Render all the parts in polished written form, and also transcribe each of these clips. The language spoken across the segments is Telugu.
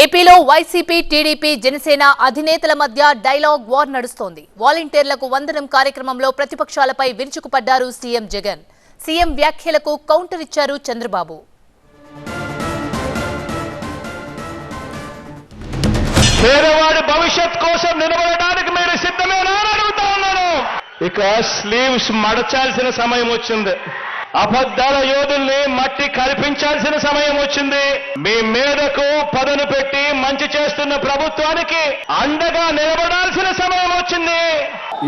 ఏపీలో వైసీపీ టీడీపీ జనసేన అధినేతల మధ్య డైలాగ్ వార్ నడుస్తోంది. వాలంటీర్లకు వందనం కార్యక్రమంలో ప్రతిపక్షాలపై విరుచుకుపడ్డారు సీఎం జగన్. సీఎం వ్యాఖ్యలకు కౌంటర్ ఇచ్చారు చంద్రబాబు. పేదవాడి భవిష్యత్ కోసం నిలబడడానికి మీరు సిద్ధమేనా అని అడుగుతా ఉన్నాను. ఇక స్లీవ్స్ మడచాల్సిన సమయం వచ్చింది. అబద్ధాల యోధుల్ని మట్టి కల్పించాల్సిన సమయం వచ్చింది. మీ మీదకు పదను పెట్టి మంచి చేస్తున్న ప్రభుత్వానికి అండగా నిలబడాల్సిన సమయం వచ్చింది.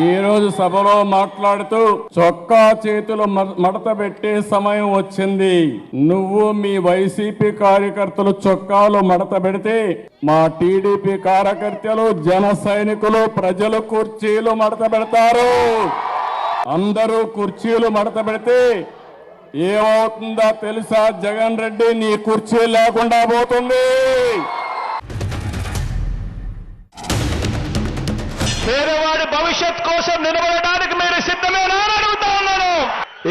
ఈ రోజు సభలో మాట్లాడుతూ చొక్కా చేతులు మడత పెట్టే సమయం వచ్చింది. నువ్వు మీ వైసీపీ కార్యకర్తలు చొక్కాలు మడత పెడితే మా టీడీపీ కార్యకర్తలు జన సైనికులు ప్రజలు కుర్చీలు మడత పెడతారు. అందరూ కుర్చీలు మడత పెడితే ఏమవుతుందో తెలుసా? జగన్ రెడ్డి నీ కుర్చీ లేకుండా పోతుంది. పేదవాడి భవిష్యత్ కోసం నిలబడడానికి మీరు సిద్ధమేనా అని అడుగుతా ఉన్నాను.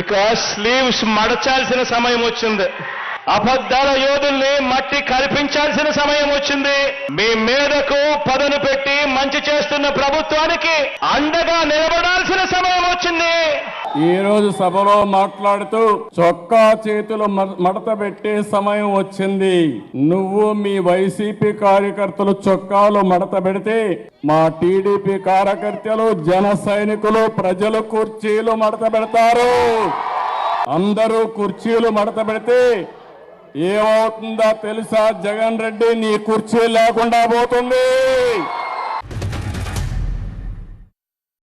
ఇక స్లీవ్స్ మడచాల్సిన సమయం వచ్చింది. అబద్ధాల యోధుల్ని మట్టి కల్పించాల్సిన సమయం వచ్చింది. మీ మీదకు పదను పెట్టి మంచి చేస్తున్న ప్రభుత్వానికి అండగా నిలబడాల్సిన సమయం వచ్చింది. ఈ రోజు సభలో మాట్లాడుతూ చొక్కా చేతులు మడత పెట్టే సమయం వచ్చింది. నువ్వు మీ వైసీపీ కార్యకర్తలు చొక్కాలు మడత పెడితే మా టీడీపీ కార్యకర్తలు జన సైనికులు ప్రజలు కుర్చీలు మడత పెడతారు. అందరూ కుర్చీలు మడత పెడితే ఏమవుతుందో తెలుసా? జగన్ రెడ్డి నీ కుర్చీ లేకుండా పోతుంది.